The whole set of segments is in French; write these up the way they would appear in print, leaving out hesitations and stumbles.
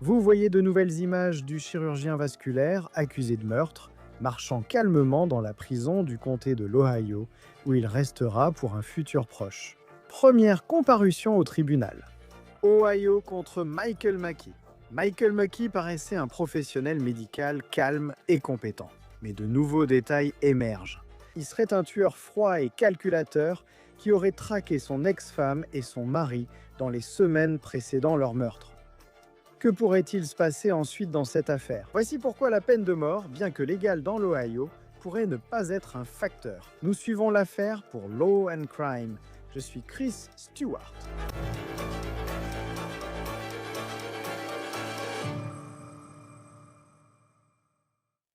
Vous voyez de nouvelles images du chirurgien vasculaire accusé de meurtre, marchant calmement dans la prison du comté de l'Ohio, où il restera pour un futur proche. Première comparution au tribunal. Ohio contre Michael Mackey. Michael Mackey paraissait un professionnel médical calme et compétent. Mais de nouveaux détails émergent. Il serait un tueur froid et calculateur qui aurait traqué son ex-femme et son mari dans les semaines précédant leur meurtre. Que pourrait-il se passer ensuite dans cette affaire? Voici pourquoi la peine de mort, bien que légale dans l'Ohio, pourrait ne pas être un facteur. Nous suivons l'affaire pour Law and Crime. Je suis Chris Stewart.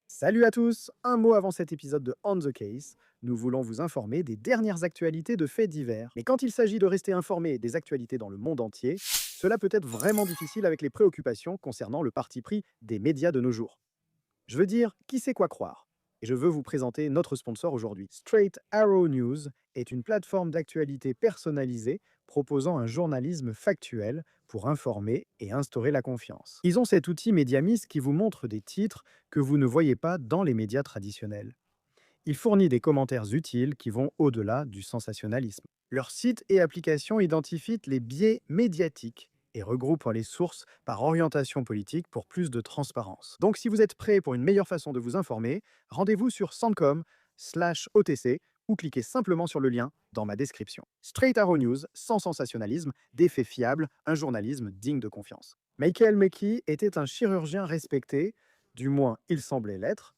Salut à tous! Un mot avant cet épisode de On the Case. Nous voulons vous informer des dernières actualités de faits divers. Mais quand il s'agit de rester informé des actualités dans le monde entier, cela peut être vraiment difficile avec les préoccupations concernant le parti pris des médias de nos jours. Je veux dire, qui sait quoi croire? Et je veux vous présenter notre sponsor aujourd'hui. Straight Arrow News est une plateforme d'actualité personnalisée proposant un journalisme factuel pour informer et instaurer la confiance. Ils ont cet outil Mediamis qui vous montre des titres que vous ne voyez pas dans les médias traditionnels. Il fournit des commentaires utiles qui vont au-delà du sensationnalisme. Leur site et application identifient les biais médiatiques et regroupent les sources par orientation politique pour plus de transparence. Donc si vous êtes prêt pour une meilleure façon de vous informer, rendez-vous sur sandcom/OTC ou cliquez simplement sur le lien dans ma description. Straight Arrow News, sans sensationnalisme, des faits fiables, un journalisme digne de confiance. Michael Mackey était un chirurgien respecté, du moins il semblait l'être,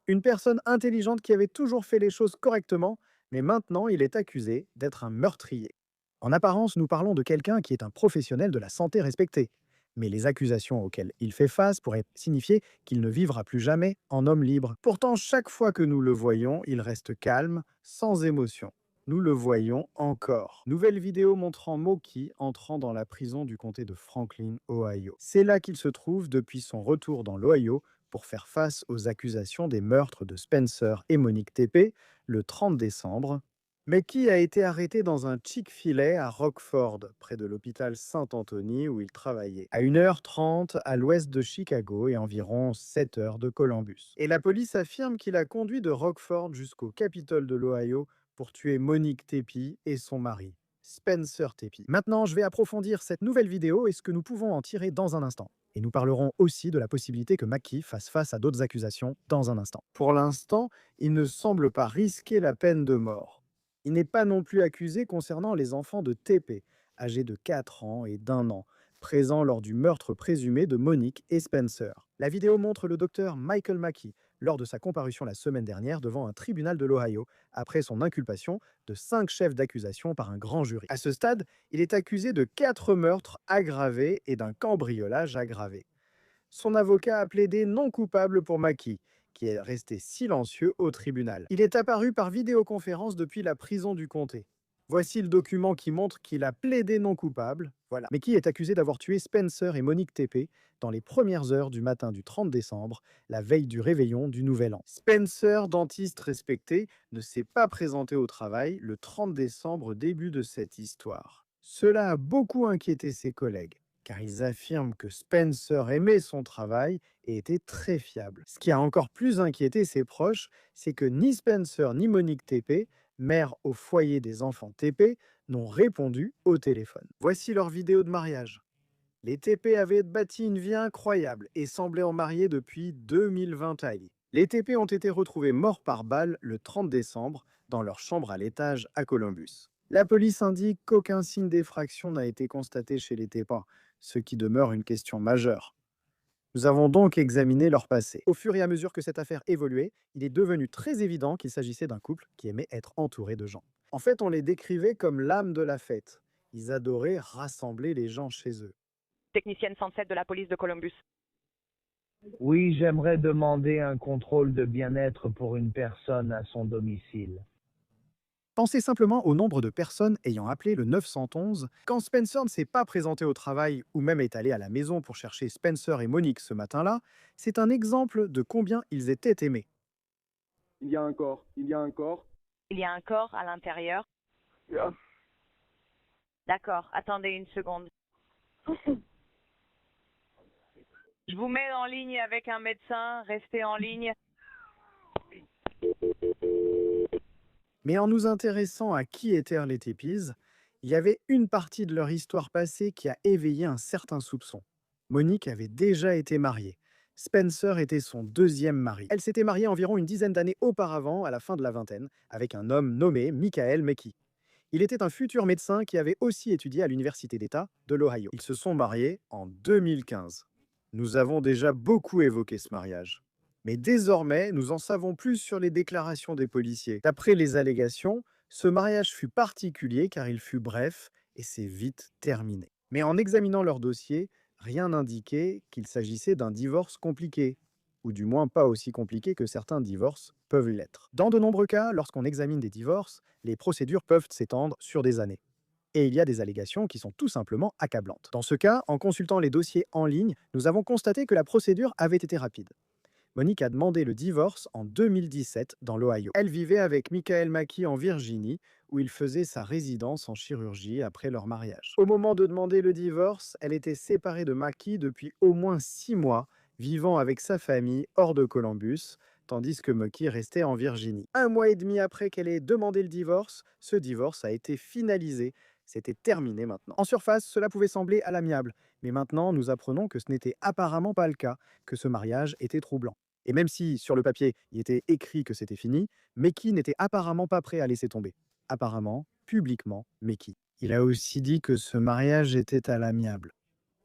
une personne intelligente qui avait toujours fait les choses correctement, mais maintenant il est accusé d'être un meurtrier. En apparence, nous parlons de quelqu'un qui est un professionnel de la santé respecté. Mais les accusations auxquelles il fait face pourraient signifier qu'il ne vivra plus jamais en homme libre. Pourtant, chaque fois que nous le voyons, il reste calme, sans émotion. Nous le voyons encore. Nouvelle vidéo montrant Moki entrant dans la prison du comté de Franklin, Ohio. C'est là qu'il se trouve depuis son retour dans l'Ohio pour faire face aux accusations des meurtres de Spencer et Monique TP le 30 décembre. Mackey a été arrêté dans un Chick-fil-A à Rockford, près de l'hôpital Saint-Anthony où il travaillait, à 1h30 à l'ouest de Chicago et environ 7 heures de Columbus. Et la police affirme qu'il a conduit de Rockford jusqu'au Capitole de l'Ohio pour tuer Monique Tepi et son mari, Spencer Tepi. Maintenant, je vais approfondir cette nouvelle vidéo et ce que nous pouvons en tirer dans un instant. Et nous parlerons aussi de la possibilité que Mackey fasse face à d'autres accusations dans un instant. Pour l'instant, il ne semble pas risquer la peine de mort. Il n'est pas non plus accusé concernant les enfants de TP, âgés de 4 ans et d'1 an, présents lors du meurtre présumé de Monique et Spencer. La vidéo montre le docteur Michael Mackey lors de sa comparution la semaine dernière devant un tribunal de l'Ohio, après son inculpation de 5 chefs d'accusation par un grand jury. À ce stade, il est accusé de 4 meurtres aggravés et d'un cambriolage aggravé. Son avocat a plaidé non coupable pour Mackey, qui est resté silencieux au tribunal. Il est apparu par vidéoconférence depuis la prison du comté. Voici le document qui montre qu'il a plaidé non coupable. Voilà. Mackey est accusé d'avoir tué Spencer et Monique TP dans les premières heures du matin du 30 décembre, la veille du réveillon du Nouvel An. Spencer, dentiste respecté, ne s'est pas présenté au travail le 30 décembre, début de cette histoire. Cela a beaucoup inquiété ses collègues, car ils affirment que Spencer aimait son travail et était très fiable. Ce qui a encore plus inquiété ses proches, c'est que ni Spencer ni Monique TP, mère au foyer des enfants TP, n'ont répondu au téléphone. Voici leur vidéo de mariage. Les TP avaient bâti une vie incroyable et semblaient en marier depuis 2020 à Ali. Les TP ont été retrouvés morts par balle le 30 décembre dans leur chambre à l'étage à Columbus. La police indique qu'aucun signe d'effraction n'a été constaté chez les TP, ce qui demeure une question majeure. Nous avons donc examiné leur passé. Au fur et à mesure que cette affaire évoluait, il est devenu très évident qu'il s'agissait d'un couple qui aimait être entouré de gens. En fait, on les décrivait comme l'âme de la fête. Ils adoraient rassembler les gens chez eux. Technicienne 107 de la police de Columbus. Oui, j'aimerais demander un contrôle de bien-être pour une personne à son domicile. Pensez simplement au nombre de personnes ayant appelé le 911 quand Spencer ne s'est pas présenté au travail ou même est allé à la maison pour chercher Spencer et Monique ce matin-là. C'est un exemple de combien ils étaient aimés. Il y a un corps, il y a un corps. Il y a un corps à l'intérieur. Yeah. D'accord, attendez une seconde. Je vous mets en ligne avec un médecin, restez en ligne. Mais en nous intéressant à qui étaient les Tépis, il y avait une partie de leur histoire passée qui a éveillé un certain soupçon. Monique avait déjà été mariée. Spencer était son deuxième mari. Elle s'était mariée environ une dizaine d'années auparavant, à la fin de la vingtaine, avec un homme nommé Michael McKee. Il était un futur médecin qui avait aussi étudié à l'Université d'État de l'Ohio. Ils se sont mariés en 2015. Nous avons déjà beaucoup évoqué ce mariage. Mais désormais, nous en savons plus sur les déclarations des policiers. D'après les allégations, ce mariage fut particulier car il fut bref et s'est vite terminé. Mais en examinant leur dossier, rien n'indiquait qu'il s'agissait d'un divorce compliqué, ou du moins pas aussi compliqué que certains divorces peuvent l'être. Dans de nombreux cas, lorsqu'on examine des divorces, les procédures peuvent s'étendre sur des années. Et il y a des allégations qui sont tout simplement accablantes. Dans ce cas, en consultant les dossiers en ligne, nous avons constaté que la procédure avait été rapide. Monique a demandé le divorce en 2017 dans l'Ohio. Elle vivait avec Michael McKee en Virginie, où il faisait sa résidence en chirurgie après leur mariage. Au moment de demander le divorce, elle était séparée de McKee depuis au moins 6 mois, vivant avec sa famille hors de Columbus, tandis que McKee restait en Virginie. 1 mois et demi après qu'elle ait demandé le divorce, ce divorce a été finalisé. C'était terminé maintenant. En surface, cela pouvait sembler à l'amiable, mais maintenant nous apprenons que ce n'était apparemment pas le cas, que ce mariage était troublant. Et même si, sur le papier, il était écrit que c'était fini, McKee n'était apparemment pas prêt à laisser tomber. Apparemment, publiquement, McKee. Il a aussi dit que ce mariage était à l'amiable.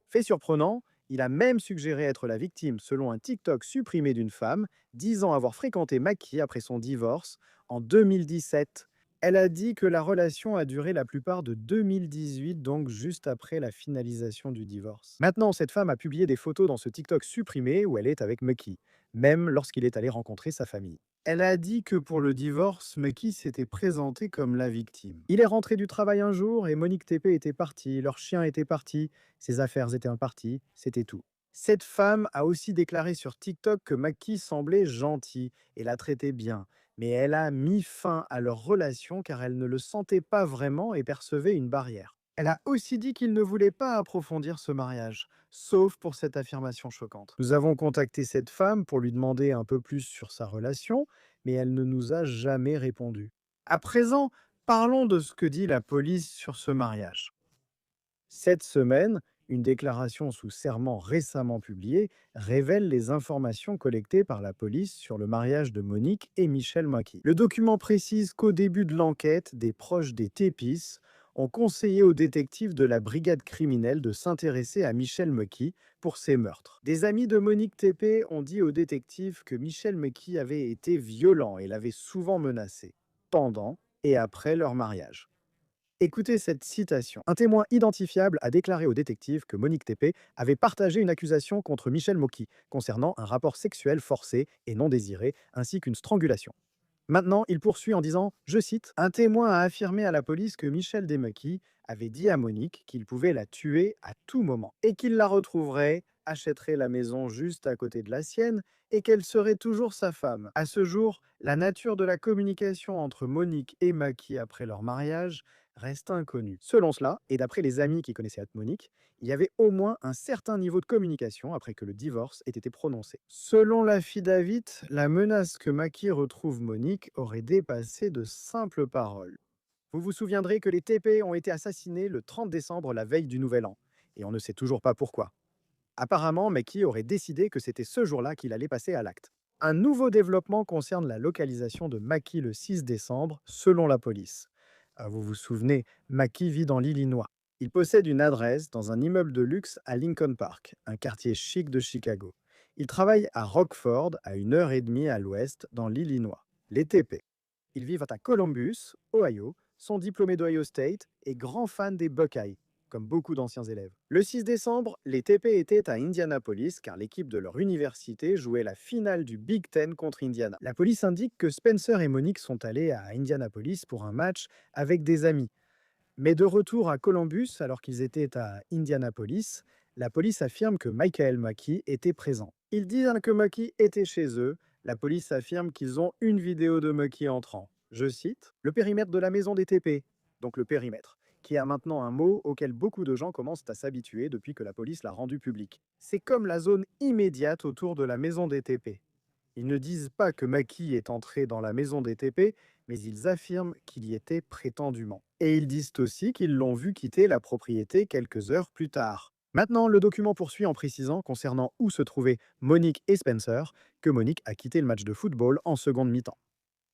Fait surprenant, il a même suggéré être la victime selon un TikTok supprimé d'une femme, disant avoir fréquenté McKee après son divorce en 2017. Elle a dit que la relation a duré la plupart de 2018, donc juste après la finalisation du divorce. Maintenant, cette femme a publié des photos dans ce TikTok supprimé où elle est avec McKee, même lorsqu'il est allé rencontrer sa famille. Elle a dit que pour le divorce, McKee s'était présenté comme la victime. Il est rentré du travail un jour et Monique Tepe était partie, leur chien était parti, ses affaires étaient parties, c'était tout. Cette femme a aussi déclaré sur TikTok que McKee semblait gentil et la traitait bien, mais elle a mis fin à leur relation car elle ne le sentait pas vraiment et percevait une barrière. Elle a aussi dit qu'il ne voulait pas approfondir ce mariage, sauf pour cette affirmation choquante. Nous avons contacté cette femme pour lui demander un peu plus sur sa relation, mais elle ne nous a jamais répondu. À présent, parlons de ce que dit la police sur ce mariage. Cette semaine, une déclaration sous serment récemment publiée révèle les informations collectées par la police sur le mariage de Monique et Michel McKee. Le document précise qu'au début de l'enquête, des proches des Tépis ont conseillé aux détectives de la brigade criminelle de s'intéresser à Michel McKee pour ses meurtres. Des amis de Monique Tepe ont dit aux détectives que Michel McKee avait été violent et l'avait souvent menacé, pendant et après leur mariage. Écoutez cette citation. Un témoin identifiable a déclaré au détective que Monique Tepe avait partagé une accusation contre Michel McKee concernant un rapport sexuel forcé et non désiré, ainsi qu'une strangulation. Maintenant, il poursuit en disant, je cite, « Un témoin a affirmé à la police que Michel Desmekis avait dit à Monique qu'il pouvait la tuer à tout moment et qu'il la retrouverait, achèterait la maison juste à côté de la sienne et qu'elle serait toujours sa femme. À ce jour, la nature de la communication entre Monique et Maki après leur mariage reste inconnue. Selon cela, et d'après les amis qui connaissaient Monique, il y avait au moins un certain niveau de communication après que le divorce ait été prononcé. Selon l'affidavit, la menace que Maki retrouve Monique aurait dépassé de simples paroles. Vous vous souviendrez que les TP ont été assassinés le 30 décembre, la veille du Nouvel An, et on ne sait toujours pas pourquoi. Apparemment, Maki aurait décidé que c'était ce jour-là qu'il allait passer à l'acte. Un nouveau développement concerne la localisation de Maki le 6 décembre, selon la police. Vous vous souvenez, Maki vit dans l'Illinois. Il possède une adresse dans un immeuble de luxe à Lincoln Park, un quartier chic de Chicago. Il travaille à Rockford, à 1 heure et demie à l'ouest, dans l'Illinois. Les TP. Ils vivent à Columbus, Ohio, sont diplômés d'Ohio State et grands fans des Buckeyes, comme beaucoup d'anciens élèves. Le 6 décembre, les TP étaient à Indianapolis car l'équipe de leur université jouait la finale du Big Ten contre Indiana. La police indique que Spencer et Monique sont allés à Indianapolis pour un match avec des amis. Mais de retour à Columbus, alors qu'ils étaient à Indianapolis, la police affirme que Michael McKee était présent. Ils disent que McKee était chez eux. La police affirme qu'ils ont une vidéo de McKee entrant. Je cite, « Le périmètre de la maison des TP », donc le périmètre. qui a maintenant un mot auquel beaucoup de gens commencent à s'habituer depuis que la police l'a rendu public. C'est comme la zone immédiate autour de la maison des TP. Ils ne disent pas que Maki est entré dans la maison des TP, mais ils affirment qu'il y était prétendument. Et ils disent aussi qu'ils l'ont vu quitter la propriété quelques heures plus tard. Maintenant, le document poursuit en précisant, concernant où se trouvaient Monique et Spencer, que Monique a quitté le match de football en seconde mi-temps,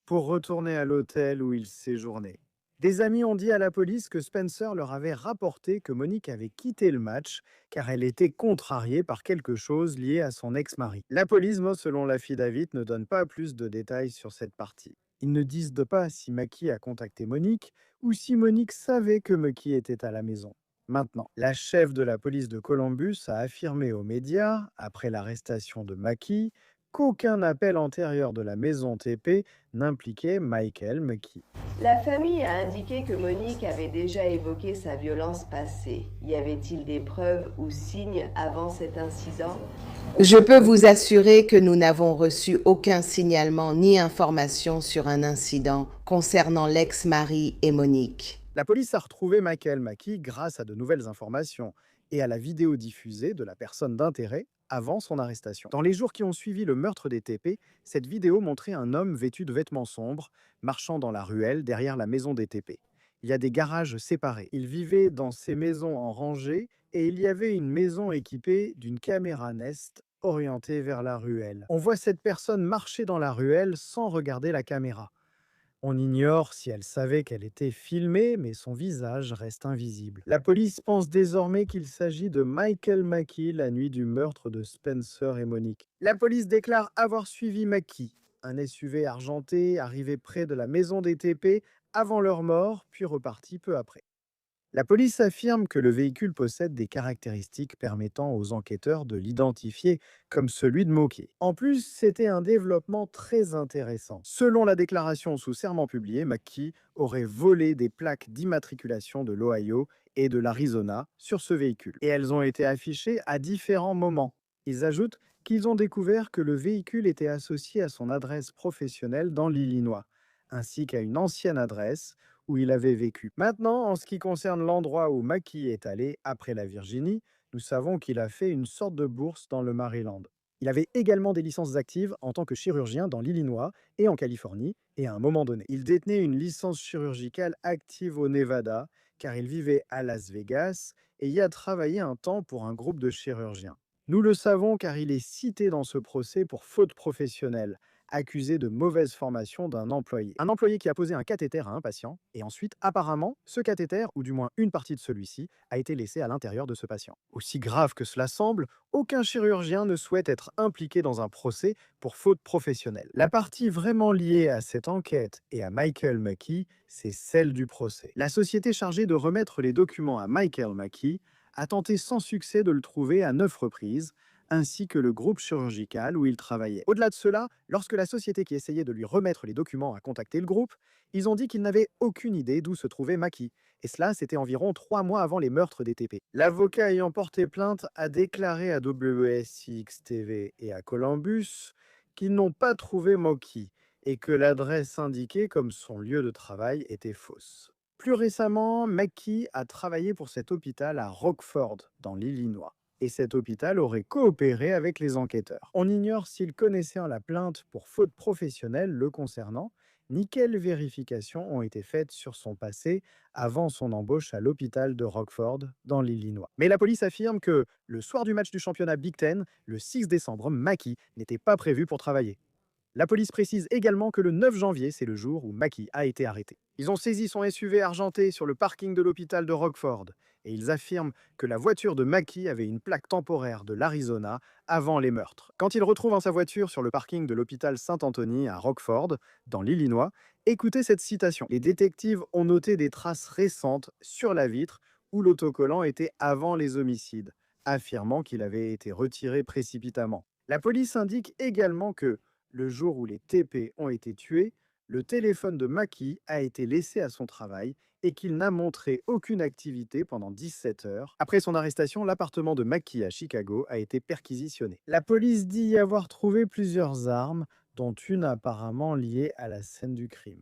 pour retourner à l'hôtel où il séjournait. Des amis ont dit à la police que Spencer leur avait rapporté que Monique avait quitté le match car elle était contrariée par quelque chose lié à son ex-mari. La police, selon l'affidavit, ne donne pas plus de détails sur cette partie. Ils ne disent pas si Maki a contacté Monique ou si Monique savait que Maki était à la maison. Maintenant, la chef de la police de Columbus a affirmé aux médias, après l'arrestation de Maki, qu'aucun appel antérieur de la maison TP n'impliquait Michael Maki. La famille a indiqué que Monique avait déjà évoqué sa violence passée. Y avait-il des preuves ou signes avant cet incident? Je peux vous assurer que nous n'avons reçu aucun signalement ni information sur un incident concernant l'ex-mari et Monique. La police a retrouvé Michael Maki grâce à de nouvelles informations et à la vidéo diffusée de la personne d'intérêt avant son arrestation. Dans les jours qui ont suivi le meurtre des TP, cette vidéo montrait un homme vêtu de vêtements sombres, marchant dans la ruelle derrière la maison des TP. Il y a des garages séparés. Il vivait dans ces maisons en rangée et il y avait une maison équipée d'une caméra Nest orientée vers la ruelle. On voit cette personne marcher dans la ruelle sans regarder la caméra. On ignore si elle savait qu'elle était filmée, mais son visage reste invisible. La police pense désormais qu'il s'agit de Michael Maki la nuit du meurtre de Spencer et Monique. La police déclare avoir suivi Maki, un SUV argenté arrivé près de la maison des TP avant leur mort, puis reparti peu après. La police affirme que le véhicule possède des caractéristiques permettant aux enquêteurs de l'identifier comme celui de Maki. En plus, c'était un développement très intéressant. Selon la déclaration sous serment publiée, Maki aurait volé des plaques d'immatriculation de l'Ohio et de l'Arizona sur ce véhicule. Et elles ont été affichées à différents moments. Ils ajoutent qu'ils ont découvert que le véhicule était associé à son adresse professionnelle dans l'Illinois, ainsi qu'à une ancienne adresse où il avait vécu. Maintenant, en ce qui concerne l'endroit où Maki est allé après la Virginie, nous savons qu'il a fait une sorte de bourse dans le Maryland. Il avait également des licences actives en tant que chirurgien dans l'Illinois et en Californie, et à un moment donné, il détenait une licence chirurgicale active au Nevada, car il vivait à Las Vegas et y a travaillé un temps pour un groupe de chirurgiens. Nous le savons car il est cité dans ce procès pour faute professionnelle, accusé de mauvaise formation d'un employé. Un employé qui a posé un cathéter à un patient, et ensuite, apparemment, ce cathéter, ou du moins une partie de celui-ci, a été laissé à l'intérieur de ce patient. Aussi grave que cela semble, aucun chirurgien ne souhaite être impliqué dans un procès pour faute professionnelle. La partie vraiment liée à cette enquête et à Michael Maki, c'est celle du procès. La société chargée de remettre les documents à Michael Maki a tenté sans succès de le trouver à 9 reprises, ainsi que le groupe chirurgical où il travaillait. Au-delà de cela, lorsque la société qui essayait de lui remettre les documents a contacté le groupe, ils ont dit qu'ils n'avaient aucune idée d'où se trouvait Maki. Et cela, c'était environ 3 mois avant les meurtres des TP. L'avocat ayant porté plainte a déclaré à WSIX-TV et à Columbus qu'ils n'ont pas trouvé Maki et que l'adresse indiquée comme son lieu de travail était fausse. Plus récemment, Maki a travaillé pour cet hôpital à Rockford, dans l'Illinois. Et cet hôpital aurait coopéré avec les enquêteurs. On ignore s'il connaissait la plainte pour faute professionnelle le concernant, ni quelles vérifications ont été faites sur son passé avant son embauche à l'hôpital de Rockford, dans l'Illinois. Mais la police affirme que, le soir du match du championnat Big Ten, le 6 décembre, Maki n'était pas prévu pour travailler. La police précise également que le 9 janvier, c'est le jour où Maki a été arrêté. Ils ont saisi son SUV argenté sur le parking de l'hôpital de Rockford et ils affirment que la voiture de Maki avait une plaque temporaire de l'Arizona avant les meurtres. Quand ils retrouvent sa voiture sur le parking de l'hôpital Saint-Anthony à Rockford, dans l'Illinois, écoutez cette citation. Les détectives ont noté des traces récentes sur la vitre où l'autocollant était avant les homicides, affirmant qu'il avait été retiré précipitamment. La police indique également que, le jour où les TP ont été tués, le téléphone de Maki a été laissé à son travail et qu'il n'a montré aucune activité pendant 17 heures. Après son arrestation, l'appartement de Maki à Chicago a été perquisitionné. La police dit y avoir trouvé plusieurs armes, dont une apparemment liée à la scène du crime.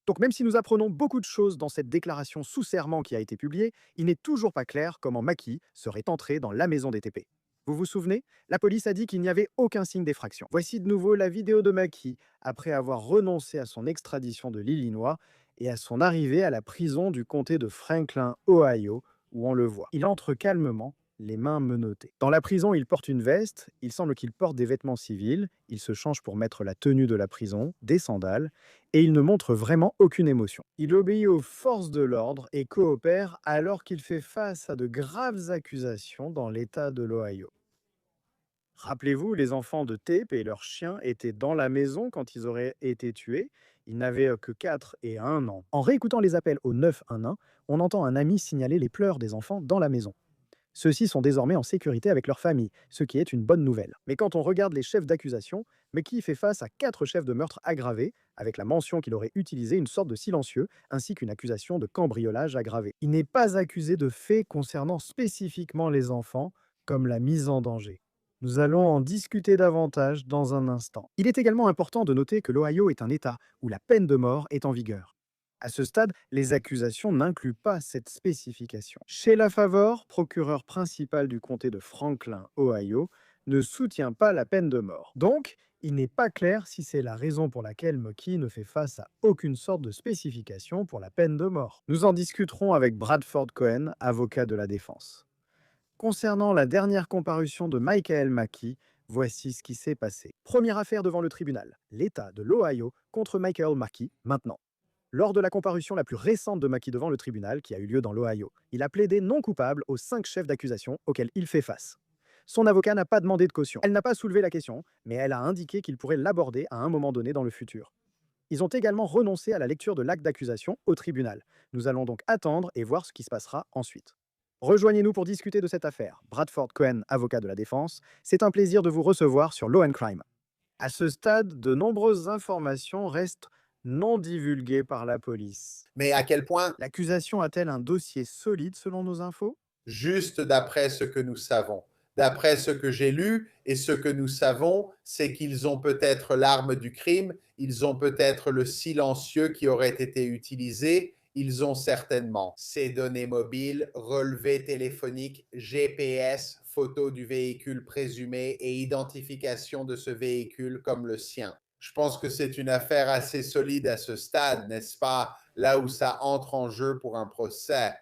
Donc même si nous apprenons beaucoup de choses dans cette déclaration sous serment qui a été publiée, il n'est toujours pas clair comment Maki serait entré dans la maison des TP. Vous vous souvenez? La police a dit qu'il n'y avait aucun signe d'effraction. Voici de nouveau la vidéo de Maki après avoir renoncé à son extradition de l'Illinois et à son arrivée à la prison du comté de Franklin, Ohio, où on le voit. Il entre calmement, les mains menottées. Dans la prison, il porte une veste, il semble qu'il porte des vêtements civils, il se change pour mettre la tenue de la prison, des sandales, et il ne montre vraiment aucune émotion. Il obéit aux forces de l'ordre et coopère alors qu'il fait face à de graves accusations dans l'État de l'Ohio. Rappelez-vous, les enfants de Tape et leurs chiens étaient dans la maison quand ils auraient été tués. Ils n'avaient que 4 et 1 an. En réécoutant les appels au 911, on entend un ami signaler les pleurs des enfants dans la maison. Ceux-ci sont désormais en sécurité avec leur famille, ce qui est une bonne nouvelle. Mais quand on regarde les chefs d'accusation, Meki fait face à 4 chefs de meurtre aggravés, avec la mention qu'il aurait utilisé une sorte de silencieux, ainsi qu'une accusation de cambriolage aggravé. Il n'est pas accusé de faits concernant spécifiquement les enfants, comme la mise en danger. Nous allons en discuter davantage dans un instant. Il est également important de noter que l'Ohio est un État où la peine de mort est en vigueur. À ce stade, les accusations n'incluent pas cette spécification. Sheila Favor, procureur principal du comté de Franklin, Ohio, ne soutient pas la peine de mort. Donc, il n'est pas clair si c'est la raison pour laquelle Meki ne fait face à aucune sorte de spécification pour la peine de mort. Nous en discuterons avec Bradford Cohen, avocat de la défense. Concernant la dernière comparution de Michael Maki, voici ce qui s'est passé. Première affaire devant le tribunal, l'État de l'Ohio contre Michael Maki, maintenant. Lors de la comparution la plus récente de Maki devant le tribunal, qui a eu lieu dans l'Ohio, il a plaidé non coupable aux 5 chefs d'accusation auxquels il fait face. Son avocat n'a pas demandé de caution. Elle n'a pas soulevé la question, mais elle a indiqué qu'il pourrait l'aborder à un moment donné dans le futur. Ils ont également renoncé à la lecture de l'acte d'accusation au tribunal. Nous allons donc attendre et voir ce qui se passera ensuite. Rejoignez-nous pour discuter de cette affaire. Bradford Cohen, avocat de la défense, c'est un plaisir de vous recevoir sur Law & Crime. À ce stade, de nombreuses informations restent non divulguées par la police. Mais à quel point? L'accusation a-t-elle un dossier solide selon nos infos? Juste d'après ce que nous savons. D'après ce que j'ai lu et ce que nous savons, c'est qu'ils ont peut-être l'arme du crime, ils ont peut-être le silencieux qui aurait été utilisé, ils ont certainement ces données mobiles, relevés téléphoniques, GPS, photo du véhicule présumé et identification de ce véhicule comme le sien. Je pense que c'est une affaire assez solide à ce stade, n'est-ce pas? Là où ça entre en jeu pour un procès.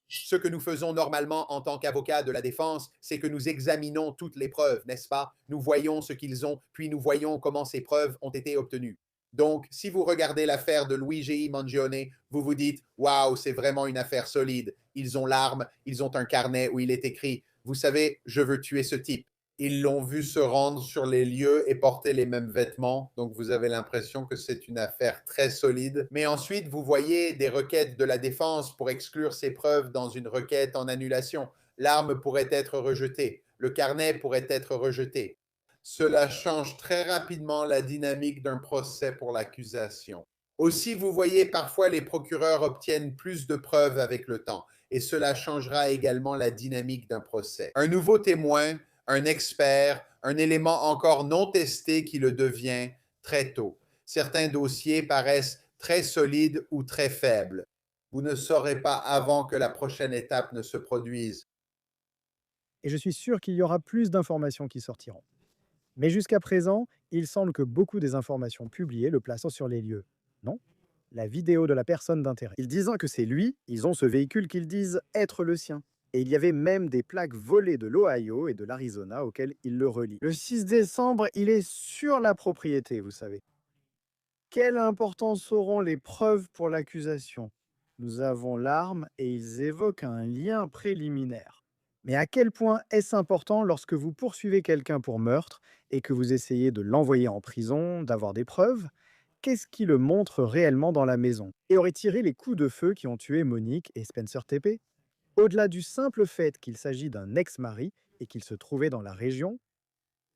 Ce que nous faisons normalement en tant qu'avocats de la défense, c'est que nous examinons toutes les preuves, n'est-ce pas? Nous voyons ce qu'ils ont, puis nous voyons comment ces preuves ont été obtenues. Donc, si vous regardez l'affaire de Luigi Mangione, vous vous dites « Waouh, c'est vraiment une affaire solide. Ils ont l'arme, ils ont un carnet où il est écrit « Vous savez, je veux tuer ce type ». Ils l'ont vu se rendre sur les lieux et porter les mêmes vêtements, donc vous avez l'impression que c'est une affaire très solide. Mais ensuite, vous voyez des requêtes de la défense pour exclure ces preuves dans une requête en annulation. L'arme pourrait être rejetée, le carnet pourrait être rejeté. Cela change très rapidement la dynamique d'un procès pour l'accusation. Aussi, vous voyez, parfois les procureurs obtiennent plus de preuves avec le temps, et cela changera également la dynamique d'un procès. Un nouveau témoin, un expert, un élément encore non testé qui le devient très tôt. Certains dossiers paraissent très solides ou très faibles. Vous ne saurez pas avant que la prochaine étape ne se produise. Et je suis sûr qu'il y aura plus d'informations qui sortiront. Mais jusqu'à présent, il semble que beaucoup des informations publiées le plaçant sur les lieux. Non? La vidéo de la personne d'intérêt. Ils disant que c'est lui, ils ont ce véhicule qu'ils disent être le sien. Et il y avait même des plaques volées de l'Ohio et de l'Arizona auxquelles il le relie. Le 6 décembre, il est sur la propriété, vous savez. Quelle importance auront les preuves pour l'accusation? Nous avons l'arme et ils évoquent un lien préliminaire. Mais à quel point est-ce important lorsque vous poursuivez quelqu'un pour meurtre et que vous essayez de l'envoyer en prison, d'avoir des preuves? Qu'est-ce qui le montre réellement dans la maison? Et aurait tiré les coups de feu qui ont tué Monique et Spencer TP? Au-delà du simple fait qu'il s'agit d'un ex-mari et qu'il se trouvait dans la région,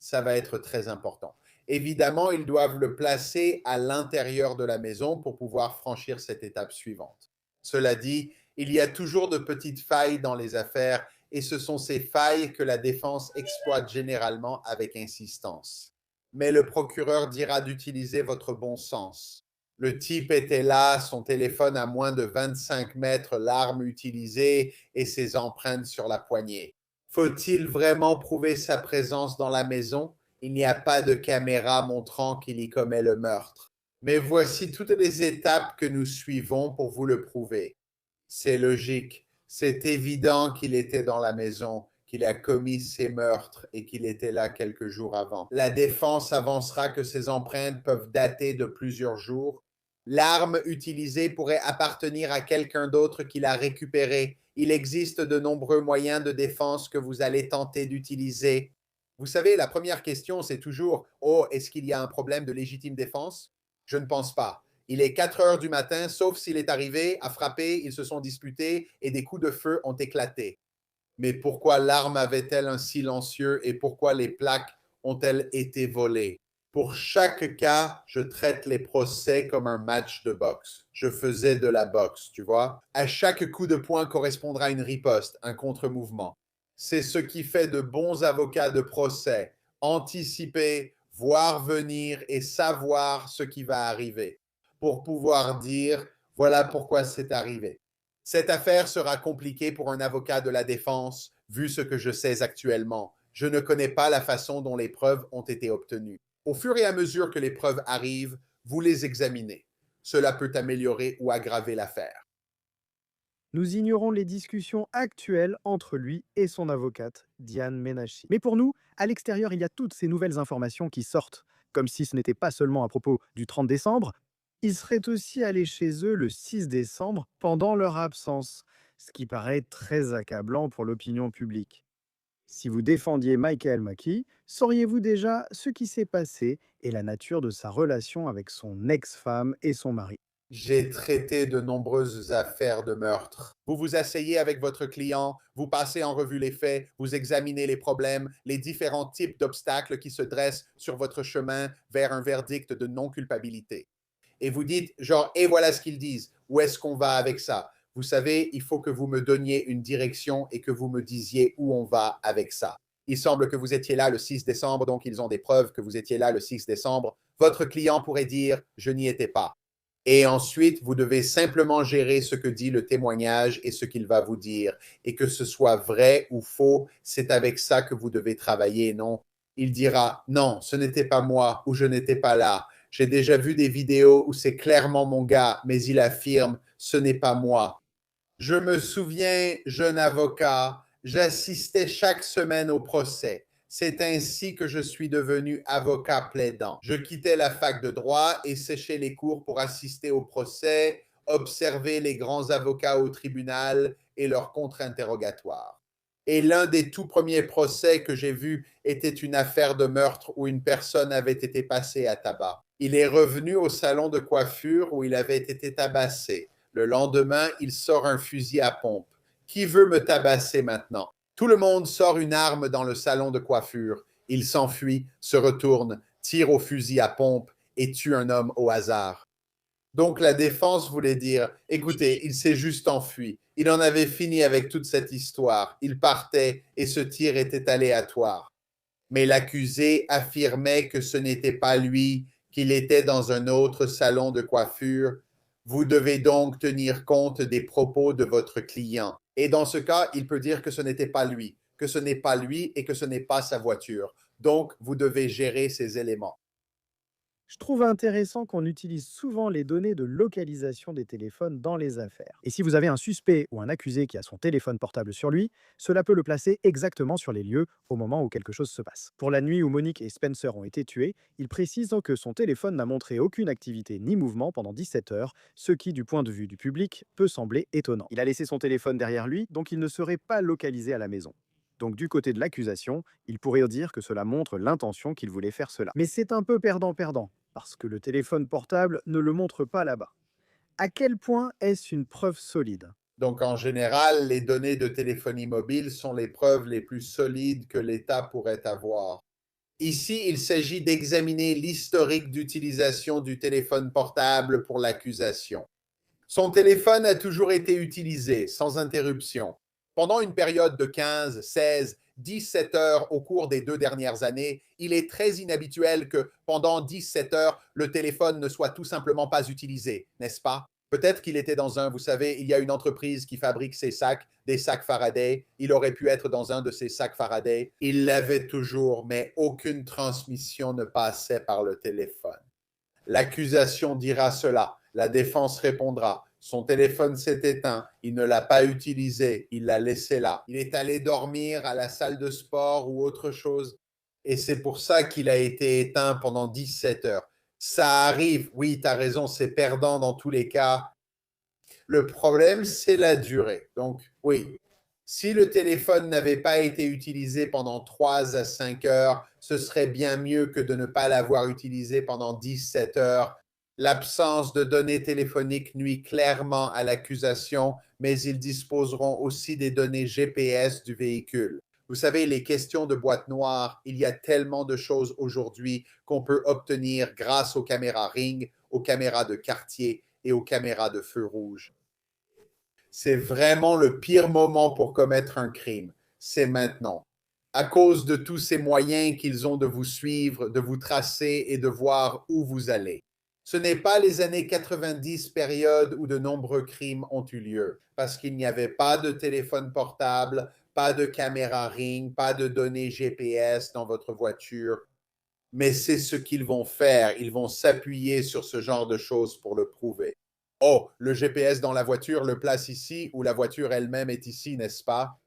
ça va être très important. Évidemment, ils doivent le placer à l'intérieur de la maison pour pouvoir franchir cette étape suivante. Cela dit, il y a toujours de petites failles dans les affaires et ce sont ces failles que la défense exploite généralement avec insistance. Mais le procureur dira d'utiliser votre bon sens. Le type était là, son téléphone à moins de 25 mètres, l'arme utilisée et ses empreintes sur la poignée. Faut-il vraiment prouver sa présence dans la maison? Il n'y a pas de caméra montrant qu'il y commet le meurtre. Mais voici toutes les étapes que nous suivons pour vous le prouver. C'est logique, c'est évident qu'il était dans la maison, qu'il a commis ces meurtres et qu'il était là quelques jours avant. La défense avancera que ces empreintes peuvent dater de plusieurs jours. L'arme utilisée pourrait appartenir à quelqu'un d'autre qui l'a récupérée. Il existe de nombreux moyens de défense que vous allez tenter d'utiliser. Vous savez, la première question, c'est toujours « Oh, est-ce qu'il y a un problème de légitime défense ?» Je ne pense pas. Il est 4 heures du matin, sauf s'il est arrivé à frapper, ils se sont disputés et des coups de feu ont éclaté. Mais pourquoi l'arme avait-elle un silencieux et pourquoi les plaques ont-elles été volées? Pour chaque cas, je traite les procès comme un match de boxe. Je faisais de la boxe, tu vois. À chaque coup de poing correspondra une riposte, un contre-mouvement. C'est ce qui fait de bons avocats de procès. Anticiper, voir venir et savoir ce qui va arriver. Pour pouvoir dire, voilà pourquoi c'est arrivé. Cette affaire sera compliquée pour un avocat de la défense, vu ce que je sais actuellement. Je ne connais pas la façon dont les preuves ont été obtenues. Au fur et à mesure que les preuves arrivent, vous les examinez. Cela peut améliorer ou aggraver l'affaire. Nous ignorons les discussions actuelles entre lui et son avocate, Diane Menachi. Mais pour nous, à l'extérieur, il y a toutes ces nouvelles informations qui sortent. Comme si ce n'était pas seulement à propos du 30 décembre, il serait aussi allé chez eux le 6 décembre pendant leur absence, ce qui paraît très accablant pour l'opinion publique. Si vous défendiez Michael Mackey, sauriez-vous déjà ce qui s'est passé et la nature de sa relation avec son ex-femme et son mari? J'ai traité de nombreuses affaires de meurtre. Vous vous asseyez avec votre client, vous passez en revue les faits, vous examinez les problèmes, les différents types d'obstacles qui se dressent sur votre chemin vers un verdict de non-culpabilité. Et vous dites, genre, et voilà ce qu'ils disent, où est-ce qu'on va avec ça? Vous savez, il faut que vous me donniez une direction et que vous me disiez où on va avec ça. Il semble que vous étiez là le 6 décembre, donc ils ont des preuves que vous étiez là le 6 décembre. Votre client pourrait dire, je n'y étais pas. Et ensuite, vous devez simplement gérer ce que dit le témoignage et ce qu'il va vous dire. Et que ce soit vrai ou faux, c'est avec ça que vous devez travailler, non? Il dira, non, ce n'était pas moi ou je n'étais pas là. J'ai déjà vu des vidéos où c'est clairement mon gars, mais il affirme, ce n'est pas moi. Je me souviens, jeune avocat, j'assistais chaque semaine au procès. C'est ainsi que je suis devenu avocat plaidant. Je quittais la fac de droit et séchais les cours pour assister au procès, observer les grands avocats au tribunal et leurs contre-interrogatoires. Et l'un des tout premiers procès que j'ai vus était une affaire de meurtre où une personne avait été passée à tabac. Il est revenu au salon de coiffure où il avait été tabassé. Le lendemain, il sort un fusil à pompe. Qui veut me tabasser maintenant? Tout le monde sort une arme dans le salon de coiffure. Il s'enfuit, se retourne, tire au fusil à pompe et tue un homme au hasard. Donc la défense voulait dire, écoutez, il s'est juste enfui. Il en avait fini avec toute cette histoire. Il partait et ce tir était aléatoire. Mais l'accusé affirmait que ce n'était pas lui, qu'il était dans un autre salon de coiffure. Vous devez donc tenir compte des propos de votre client. Et dans ce cas, il peut dire que ce n'était pas lui, que ce n'est pas lui et que ce n'est pas sa voiture. Donc, vous devez gérer ces éléments. Je trouve intéressant qu'on utilise souvent les données de localisation des téléphones dans les affaires. Et si vous avez un suspect ou un accusé qui a son téléphone portable sur lui, cela peut le placer exactement sur les lieux au moment où quelque chose se passe. Pour la nuit où Monique et Spencer ont été tués, il précise donc que son téléphone n'a montré aucune activité ni mouvement pendant 17 heures, ce qui, du point de vue du public, peut sembler étonnant. Il a laissé son téléphone derrière lui, donc il ne serait pas localisé à la maison. Donc du côté de l'accusation, il pourrait dire que cela montre l'intention qu'il voulait faire cela. Mais c'est un peu perdant-perdant, parce que le téléphone portable ne le montre pas là-bas. À quel point est-ce une preuve solide? Donc, en général, les données de téléphonie mobile sont les preuves les plus solides que l'État pourrait avoir. Ici, il s'agit d'examiner l'historique d'utilisation du téléphone portable pour l'accusation. Son téléphone a toujours été utilisé, sans interruption. Pendant une période de 15, 16, 17 heures au cours des 2 dernières années, il est très inhabituel que pendant 17 heures, le téléphone ne soit tout simplement pas utilisé, n'est-ce pas? Peut-être qu'il était dans un, vous savez, il y a une entreprise qui fabrique ces sacs, des sacs Faraday. Il aurait pu être dans un de ces sacs Faraday. Il l'avait toujours, mais aucune transmission ne passait par le téléphone. L'accusation dira cela. La défense répondra. Son téléphone s'est éteint. Il ne l'a pas utilisé. Il l'a laissé là. Il est allé dormir à la salle de sport ou autre chose. Et c'est pour ça qu'il a été éteint pendant 17 heures. Ça arrive, oui, tu as raison, c'est perdant dans tous les cas. Le problème, c'est la durée. Donc, oui, si le téléphone n'avait pas été utilisé pendant 3 à 5 heures, ce serait bien mieux que de ne pas l'avoir utilisé pendant 17 heures. L'absence de données téléphoniques nuit clairement à l'accusation, mais ils disposeront aussi des données GPS du véhicule. Vous savez, les questions de boîte noire, il y a tellement de choses aujourd'hui qu'on peut obtenir grâce aux caméras Ring, aux caméras de quartier et aux caméras de feu rouge. C'est vraiment le pire moment pour commettre un crime. C'est maintenant. À cause de tous ces moyens qu'ils ont de vous suivre, de vous tracer et de voir où vous allez. Ce n'est pas les années 90, période où de nombreux crimes ont eu lieu, parce qu'il n'y avait pas de téléphone portable, pas de caméra Ring, pas de données GPS dans votre voiture. Mais c'est ce qu'ils vont faire. Ils vont s'appuyer sur ce genre de choses pour le prouver. Oh, le GPS dans la voiture le place ici ou la voiture elle-même est ici, n'est-ce pas?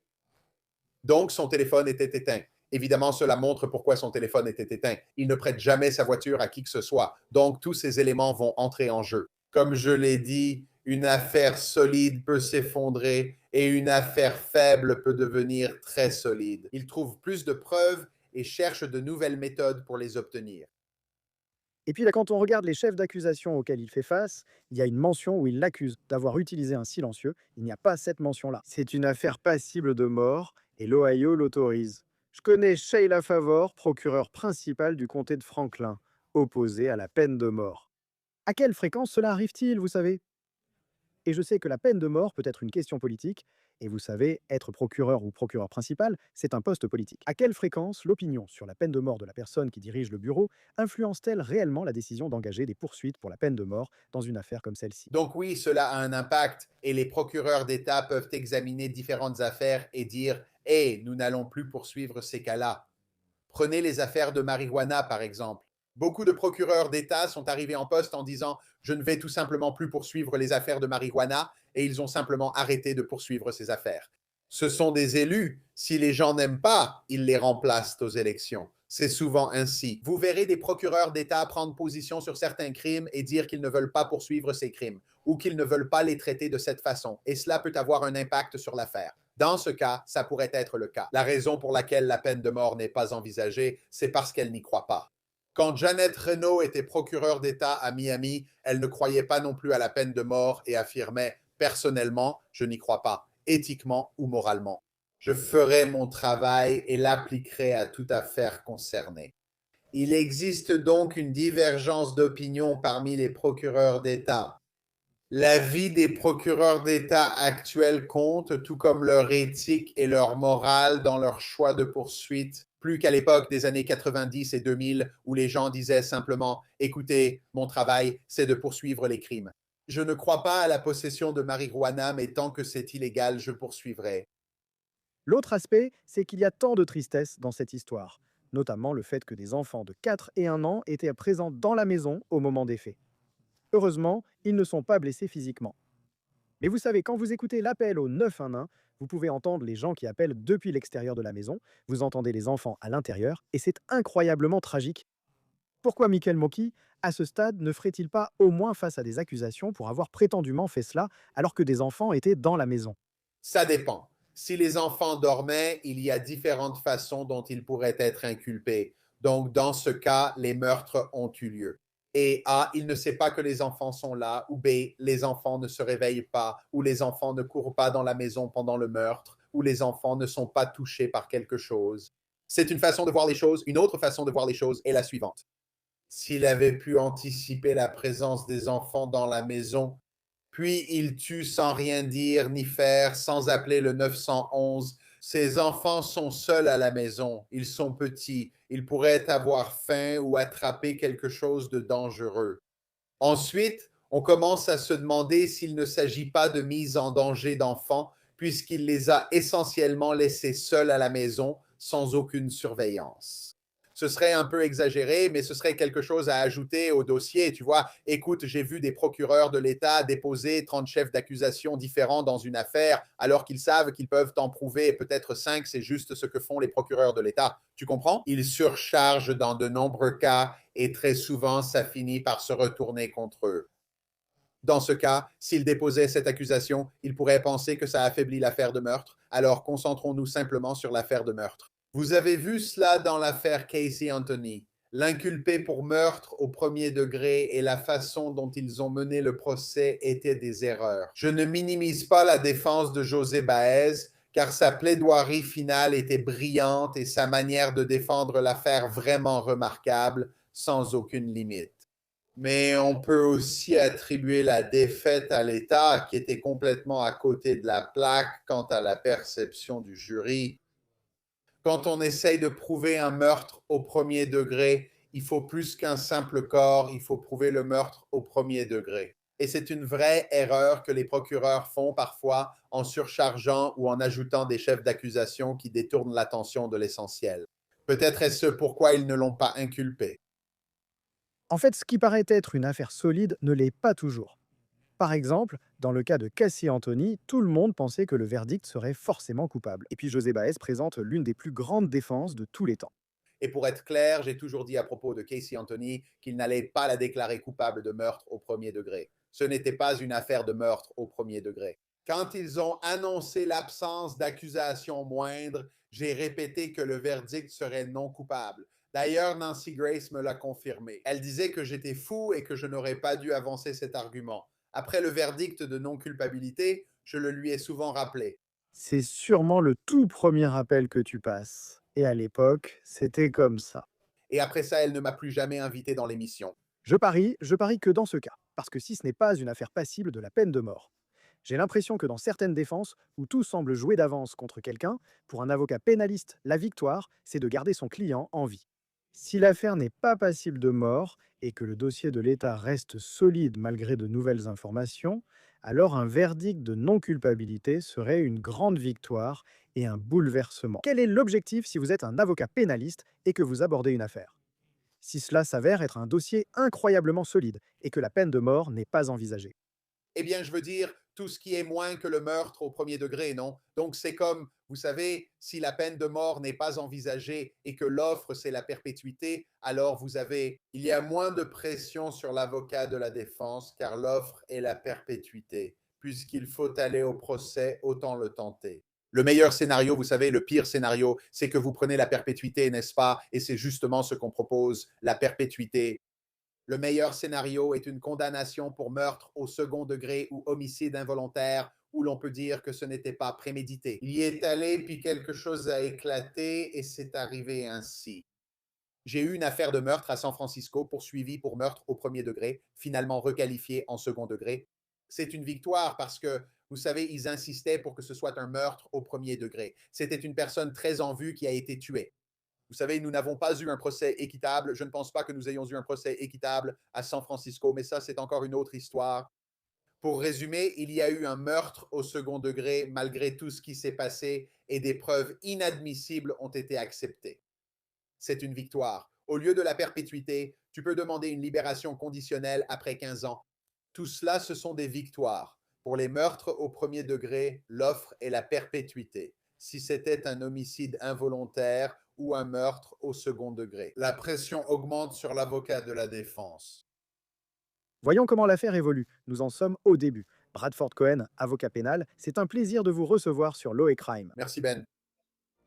Donc, son téléphone était éteint. Évidemment, cela montre pourquoi son téléphone était éteint. Il ne prête jamais sa voiture à qui que ce soit. Donc, tous ces éléments vont entrer en jeu. Comme je l'ai dit, une affaire solide peut s'effondrer et une affaire faible peut devenir très solide. Il trouve plus de preuves et cherche de nouvelles méthodes pour les obtenir. Et puis là, quand on regarde les chefs d'accusation auxquels il fait face, il y a une mention où il l'accuse d'avoir utilisé un silencieux. Il n'y a pas cette mention-là. C'est une affaire passible de mort et l'Ohio l'autorise. Je connais Sheila Favor, procureur principal du comté de Franklin, opposé à la peine de mort. À quelle fréquence cela arrive-t-il, vous savez? Et je sais que la peine de mort peut être une question politique, et vous savez, être procureur ou procureur principal, c'est un poste politique. À quelle fréquence l'opinion sur la peine de mort de la personne qui dirige le bureau influence-t-elle réellement la décision d'engager des poursuites pour la peine de mort dans une affaire comme celle-ci? Donc oui, cela a un impact et les procureurs d'État peuvent examiner différentes affaires et dire « Hey, nous n'allons plus poursuivre ces cas-là ». Prenez les affaires de marijuana, par exemple. Beaucoup de procureurs d'État sont arrivés en poste en disant « Je ne vais tout simplement plus poursuivre les affaires de marijuana » et ils ont simplement arrêté de poursuivre ces affaires. Ce sont des élus. Si les gens n'aiment pas, ils les remplacent aux élections. C'est souvent ainsi. Vous verrez des procureurs d'État prendre position sur certains crimes et dire qu'ils ne veulent pas poursuivre ces crimes ou qu'ils ne veulent pas les traiter de cette façon. Et cela peut avoir un impact sur l'affaire. Dans ce cas, ça pourrait être le cas. La raison pour laquelle la peine de mort n'est pas envisagée, c'est parce qu'elle n'y croit pas. Quand Janet Reno était procureure d'État à Miami, elle ne croyait pas non plus à la peine de mort et affirmait « Personnellement, je n'y crois pas, éthiquement ou moralement. Je ferai mon travail et l'appliquerai à toute affaire concernée. » Il existe donc une divergence d'opinion parmi les procureurs d'État. L'avis des procureurs d'État actuels compte, tout comme leur éthique et leur morale dans leur choix de poursuite, plus qu'à l'époque des années 90 et 2000 où les gens disaient simplement « Écoutez, mon travail, c'est de poursuivre les crimes. Je ne crois pas à la possession de marijuana, mais tant que c'est illégal, je poursuivrai. » L'autre aspect, c'est qu'il y a tant de tristesse dans cette histoire, notamment le fait que des enfants de 4 et 1 an étaient présents dans la maison au moment des faits. Heureusement, ils ne sont pas blessés physiquement. Mais vous savez, quand vous écoutez l'appel au 911, vous pouvez entendre les gens qui appellent depuis l'extérieur de la maison, vous entendez les enfants à l'intérieur, et c'est incroyablement tragique. Pourquoi Michael Moki, à ce stade, ne ferait-il pas au moins face à des accusations pour avoir prétendument fait cela alors que des enfants étaient dans la maison? Ça dépend. Si les enfants dormaient, il y a différentes façons dont ils pourraient être inculpés. Donc, dans ce cas, les meurtres ont eu lieu. Et A, il ne sait pas que les enfants sont là, ou B, les enfants ne se réveillent pas, ou les enfants ne courent pas dans la maison pendant le meurtre, ou les enfants ne sont pas touchés par quelque chose. C'est une façon de voir les choses. Une autre façon de voir les choses est la suivante. S'il avait pu anticiper la présence des enfants dans la maison, puis il tue sans rien dire ni faire, sans appeler le 911, Ces enfants sont seuls à la maison, ils sont petits, ils pourraient avoir faim ou attraper quelque chose de dangereux. Ensuite, on commence à se demander s'il ne s'agit pas de mise en danger d'enfants, puisqu'il les a essentiellement laissés seuls à la maison, sans aucune surveillance. Ce serait un peu exagéré, mais ce serait quelque chose à ajouter au dossier. Tu vois, écoute, j'ai vu des procureurs de l'État déposer 30 chefs d'accusation différents dans une affaire, alors qu'ils savent qu'ils peuvent en prouver peut-être 5, c'est juste ce que font les procureurs de l'État. Tu comprends? Ils surchargent dans de nombreux cas et très souvent, ça finit par se retourner contre eux. Dans ce cas, s'ils déposaient cette accusation, ils pourraient penser que ça affaiblit l'affaire de meurtre. Alors concentrons-nous simplement sur l'affaire de meurtre. Vous avez vu cela dans l'affaire Casey Anthony. L'inculpé pour meurtre au premier degré et la façon dont ils ont mené le procès étaient des erreurs. Je ne minimise pas la défense de José Baez, car sa plaidoirie finale était brillante et sa manière de défendre l'affaire vraiment remarquable, sans aucune limite. Mais on peut aussi attribuer la défaite à l'État, qui était complètement à côté de la plaque quant à la perception du jury. Quand on essaye de prouver un meurtre au premier degré, il faut plus qu'un simple corps, il faut prouver le meurtre au premier degré. Et c'est une vraie erreur que les procureurs font parfois en surchargeant ou en ajoutant des chefs d'accusation qui détournent l'attention de l'essentiel. Peut-être est-ce pourquoi ils ne l'ont pas inculpé. En fait, ce qui paraît être une affaire solide ne l'est pas toujours. Par exemple, dans le cas de Casey Anthony, tout le monde pensait que le verdict serait forcément coupable. Et puis José Baez présente l'une des plus grandes défenses de tous les temps. Et pour être clair, j'ai toujours dit à propos de Casey Anthony qu'il n'allait pas la déclarer coupable de meurtre au premier degré. Ce n'était pas une affaire de meurtre au premier degré. Quand ils ont annoncé l'absence d'accusation moindre, j'ai répété que le verdict serait non coupable. D'ailleurs, Nancy Grace me l'a confirmé. Elle disait que j'étais fou et que je n'aurais pas dû avancer cet argument. Après le verdict de non-culpabilité, je le lui ai souvent rappelé. C'est sûrement le tout premier appel que tu passes. Et à l'époque, c'était comme ça. Et après ça, elle ne m'a plus jamais invité dans l'émission. Je parie que dans ce cas, parce que si ce n'est pas une affaire passible de la peine de mort. J'ai l'impression que dans certaines défenses, où tout semble jouer d'avance contre quelqu'un, pour un avocat pénaliste, la victoire, c'est de garder son client en vie. Si l'affaire n'est pas passible de mort et que le dossier de l'État reste solide malgré de nouvelles informations, alors un verdict de non-culpabilité serait une grande victoire et un bouleversement. Quel est l'objectif si vous êtes un avocat pénaliste et que vous abordez une affaire? Si cela s'avère être un dossier incroyablement solide et que la peine de mort n'est pas envisagée. Eh bien, je veux dire, tout ce qui est moins que le meurtre au premier degré, non? Donc, c'est comme, vous savez, si la peine de mort n'est pas envisagée et que l'offre, c'est la perpétuité, alors il y a moins de pression sur l'avocat de la défense, car l'offre est la perpétuité. Puisqu'il faut aller au procès, autant le tenter. Le meilleur scénario, vous savez, le pire scénario, c'est que vous prenez la perpétuité, n'est-ce pas? Et c'est justement ce qu'on propose, la perpétuité. Le meilleur scénario est une condamnation pour meurtre au second degré ou homicide involontaire, où l'on peut dire que ce n'était pas prémédité. Il y est allé, puis quelque chose a éclaté, et c'est arrivé ainsi. J'ai eu une affaire de meurtre à San Francisco, poursuivie pour meurtre au premier degré, finalement requalifiée en second degré. C'est une victoire parce que, vous savez, ils insistaient pour que ce soit un meurtre au premier degré. C'était une personne très en vue qui a été tuée. Vous savez, nous n'avons pas eu un procès équitable. Je ne pense pas que nous ayons eu un procès équitable à San Francisco, mais ça, c'est encore une autre histoire. Pour résumer, il y a eu un meurtre au second degré malgré tout ce qui s'est passé et des preuves inadmissibles ont été acceptées. C'est une victoire. Au lieu de la perpétuité, tu peux demander une libération conditionnelle après 15 ans. Tout cela, ce sont des victoires. Pour les meurtres au premier degré, l'offre est la perpétuité. Si c'était un homicide involontaire ou un meurtre au second degré. La pression augmente sur l'avocat de la défense. Voyons comment l'affaire évolue. Nous en sommes au début. Bradford Cohen, avocat pénal, c'est un plaisir de vous recevoir sur Law & Crime. Merci Ben.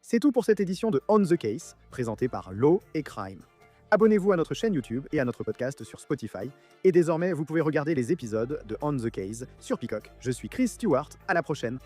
C'est tout pour cette édition de On the Case, présentée par Law & Crime. Abonnez-vous à notre chaîne YouTube et à notre podcast sur Spotify. Et désormais, vous pouvez regarder les épisodes de On the Case sur Peacock. Je suis Chris Stewart, à la prochaine.